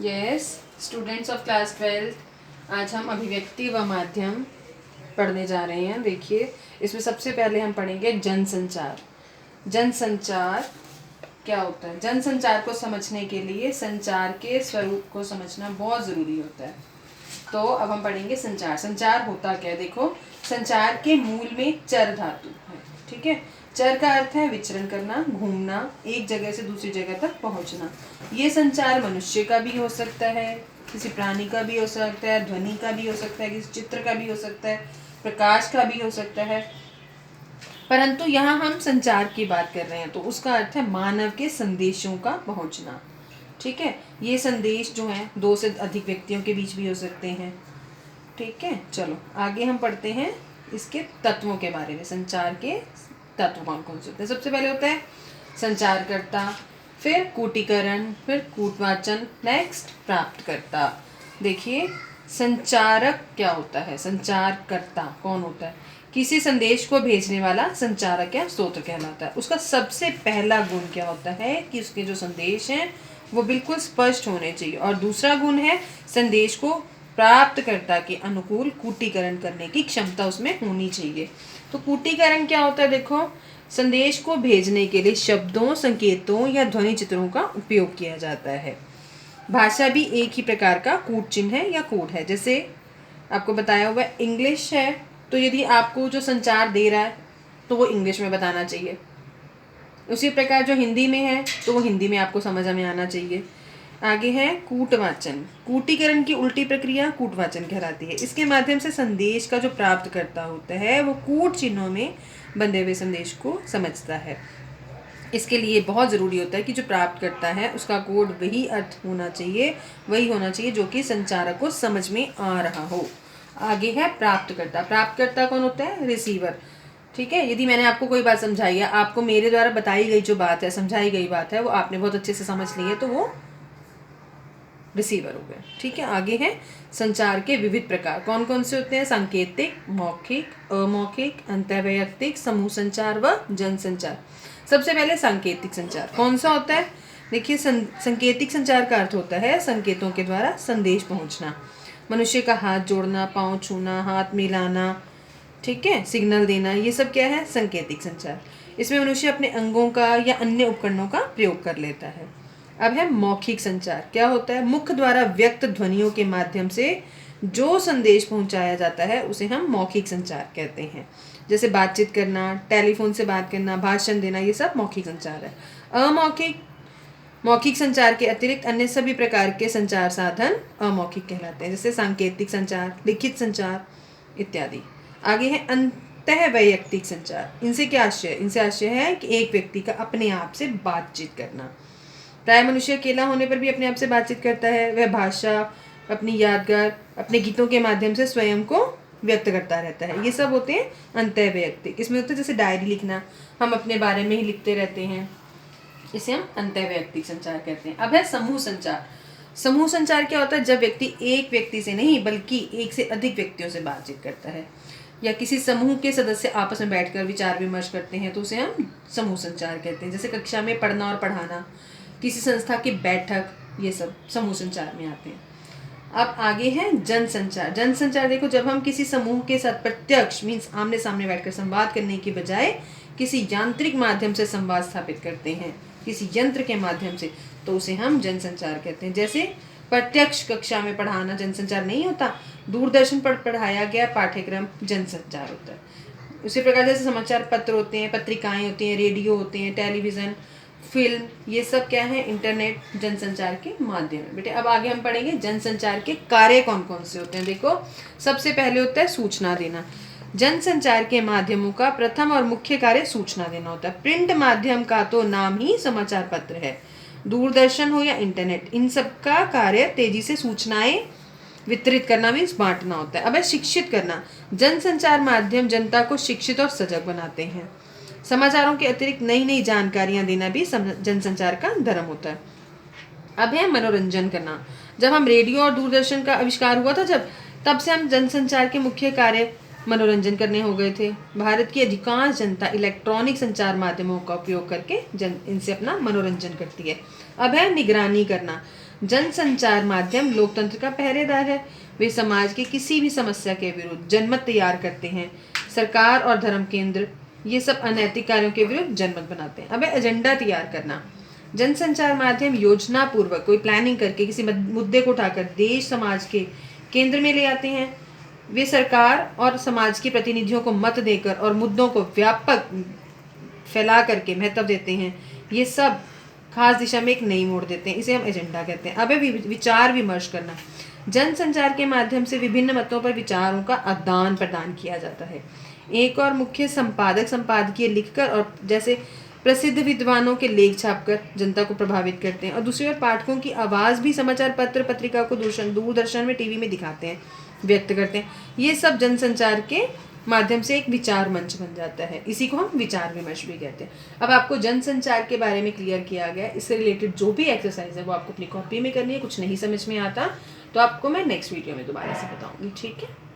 Yes students of class 12, आज हम अभिव्यक्ति व माध्यम पढ़ने जा रहे हैं। देखिए, इसमें सबसे पहले हम पढ़ेंगे जनसंचार। जनसंचार क्या होता है? जनसंचार को समझने के लिए संचार के स्वरूप को समझना बहुत ज़रूरी होता है। तो अब हम पढ़ेंगे संचार। संचार होता क्या है? देखो, संचार के मूल में चर धातु है। ठीक है, चर का अर्थ है विचरण करना, घूमना, एक जगह से दूसरी जगह तक पहुंचना। ये संचार मनुष्य का भी हो सकता है, किसी प्राणी का भी हो सकता है, ध्वनि का भी हो सकता है, किसी चित्र का भी हो सकता है, प्रकाश का भी हो सकता है। परंतु यहाँ हम संचार की बात कर रहे हैं, तो उसका अर्थ है मानव के संदेशों का पहुंचना। ठीक है, ये संदेश जो है दो से अधिक व्यक्तियों के बीच भी हो सकते हैं। ठीक है, चलो आगे हम पढ़ते हैं इसके तत्वों के बारे में। संचार के तत्व कौन कौन से होते हैं? सबसे पहले होता है संचारकर्ता, फिर कूटीकरण, फिर कूटवाचन, नेक्स्ट प्राप्तकर्ता। देखिए, संचारक क्या होता है? संचारकर्ता कौन होता है? किसी संदेश को भेजने वाला संचारक या स्रोत कहलाता है। उसका सबसे पहला गुण क्या होता है कि उसके जो संदेश हैं वो बिल्कुल स्पष्ट होने चाहिए, और दूसरा गुण है संदेश को प्राप्तकर्ता के अनुकूल कूटीकरण करने की क्षमता उसमें होनी चाहिए। तो कूटीकरण क्या होता है? देखो, संदेश को भेजने के लिए शब्दों, संकेतों या ध्वनि चित्रों का उपयोग किया जाता है। भाषा भी एक ही प्रकार का कूट चिन्ह है या कोड है। जैसे आपको बताया हुआ इंग्लिश है, तो यदि आपको जो संचार दे रहा है तो वो इंग्लिश में बताना चाहिए। उसी प्रकार जो हिंदी में है तो वो हिंदी में आपको समझ में आना चाहिए। आगे है कूटवाचन। कूटीकरण की उल्टी प्रक्रिया कूटवाचन कहलाती है। इसके माध्यम से संदेश का जो प्राप्तकर्ता होता है वो कूट चिन्हों में बंधे हुए संदेश को समझता है। इसके लिए बहुत ज़रूरी होता है कि जो प्राप्त करता है उसका कोड वही अर्थ होना चाहिए, वही होना चाहिए जो कि संचारक को समझ में आ रहा हो। आगे है प्राप्तकर्ता। प्राप्तकर्ता कौन होता है? रिसीवर। ठीक है, यदि मैंने आपको कोई बात समझाई है, आपको मेरे द्वारा बताई गई जो बात है, समझाई गई बात है, वो आपने बहुत अच्छे से समझ ली है, तो वो रिसीवर हो गया। ठीक है, आगे है संचार के विविध प्रकार। कौन कौन से होते हैं? सांकेतिक, मौखिक, अमौखिक, अंतर्वैयक्तिक, समूह संचार व जनसंचार। सबसे पहले सांकेतिक संचार कौन सा होता है? देखिए, संकेतिक संचार का अर्थ होता है संकेतों के द्वारा संदेश पहुंचना। मनुष्य का हाथ जोड़ना, पाँव छूना, हाथ मिलाना, ठीक है, सिग्नल देना, ये सब क्या है? संकेतिक संचार। इसमें मनुष्य अपने अंगों का या अन्य उपकरणों का प्रयोग कर लेता है। अब है मौखिक संचार। क्या होता है? मुख द्वारा व्यक्त ध्वनियों के माध्यम से जो संदेश पहुंचाया जाता है उसे हम मौखिक संचार कहते हैं। जैसे बातचीत करना, टेलीफोन से बात करना, भाषण देना, ये सब मौखिक संचार है। अमौखिक मौखिक संचार के अतिरिक्त अन्य सभी प्रकार के संचार साधन अमौखिक कहलाते हैं, जैसे सांकेतिक संचार, लिखित संचार इत्यादि। आगे है अंतःवैयक्तिक संचार। इनसे क्या आशय है? इनसे आशय है कि एक व्यक्ति का अपने आप से बातचीत करना। प्राय मनुष्य अकेला होने पर भी अपने आप से बातचीत करता है। वह भाषा, अपनी यादगार, अपने गीतों के माध्यम से स्वयं को व्यक्त करता रहता है। ये सब होते हैं अंतःवैयक्तिक। इसमें होता है जैसे डायरी लिखना, हम अपने बारे में ही लिखते रहते हैं, इसे हम अंतःवैयक्तिक संचार कहते हैं। अब है समूह संचार। समूह संचार क्या होता है? जब व्यक्ति एक व्यक्ति से नहीं बल्कि एक से अधिक व्यक्तियों से बातचीत करता है, या किसी समूह के सदस्य आपस में बैठकर विचार विमर्श करते हैं, तो उसे हम समूह संचार कहते हैं। जैसे कक्षा में पढ़ना और पढ़ाना, किसी संस्था की बैठक, ये सब समूह संचार में आते हैं। अब आगे है जनसंचार। जनसंचार देखो, जब हम किसी समूह के साथ प्रत्यक्ष मीन्स आमने सामने बैठकर संवाद करने की बजाय किसी यांत्रिक माध्यम से संवाद स्थापित करते हैं, किसी यंत्र के माध्यम से, तो उसे हम जनसंचार कहते हैं। जैसे प्रत्यक्ष कक्षा में पढ़ाना जनसंचार नहीं होता, दूरदर्शन पर पढ़ाया गया पाठ्यक्रम जनसंचार होता है। उसी प्रकार जैसे समाचार पत्र होते हैं, पत्रिकाएं होती हैं, रेडियो होते हैं, टेलीविज़न, फिल्म, ये सब क्या है? इंटरनेट जनसंचार के माध्यम है। बेटे, अब आगे हम पढ़ेंगे जनसंचार के कार्य कौन कौन से होते हैं। देखो, सबसे पहले होता है सूचना देना। जनसंचार के माध्यमों का प्रथम और मुख्य कार्य सूचना देना होता है। प्रिंट माध्यम का तो नाम ही समाचार पत्र है, दूरदर्शन हो या इंटरनेट, इन सब का कार्य तेजी से सूचनाएं वितरित करना मीन्स बांटना होता है। अब है शिक्षित करना। जनसंचार माध्यम जनता को शिक्षित और सजग बनाते हैं। समाचारों के अतिरिक्त नई नई जानकारियां देना भी जनसंचार का धर्म होता है। अब है मनोरंजन करना। जब हम रेडियो और दूरदर्शन का आविष्कार हुआ था, तब से हम जनसंचार के मुख्य कार्य मनोरंजन करने हो गए थे। भारत की अधिकांश जनता इलेक्ट्रॉनिक संचार माध्यमों का उपयोग करके इनसे अपना मनोरंजन करती है। अब है निगरानी करना। जनसंचार माध्यम लोकतंत्र का पहरेदार है। वे समाज के किसी भी समस्या के विरुद्ध जनमत तैयार करते हैं। सरकार और धर्म केंद्र ये सब अनैतिक कार्यों के विरुद्ध जनमत बनाते हैं। अब एजेंडा तैयार करना। जनसंचार माध्यम योजना पूर्वक कोई प्लानिंग करके किसी मुद्दे को उठाकर देश समाज के केंद्र में ले आते हैं। वे सरकार और समाज के प्रतिनिधियों को मत देकर और मुद्दों को व्यापक फैला करके महत्व देते हैं। ये सब खास दिशा में एक नई मोड़ देते हैं। इसे हम एजेंडा कहते हैं। अब विचार विमर्श करना। जनसंचार के माध्यम से विभिन्न मतों पर विचारों का आदान प्रदान किया जाता है। एक और मुख्य संपादक संपादकीय लिखकर और जैसे प्रसिद्ध विद्वानों के लेख छापकर जनता को प्रभावित करते हैं, और दूसरी ओर पाठकों की आवाज़ भी समाचार पत्र पत्रिका को दूरदर्शन में टीवी में दिखाते हैं, व्यक्त करते हैं। ये सब जनसंचार के माध्यम से एक विचार मंच बन जाता है। इसी को हम विचार विमर्श भी कहते हैं। अब आपको जनसंचार के बारे में क्लियर किया गया। इससे रिलेटेड जो भी एक्सरसाइज है वो आपको अपनी कॉपी में करनी है। कुछ नहीं समझ में आता तो आपको मैं नेक्स्ट वीडियो में दोबारा से बताऊंगी। ठीक है।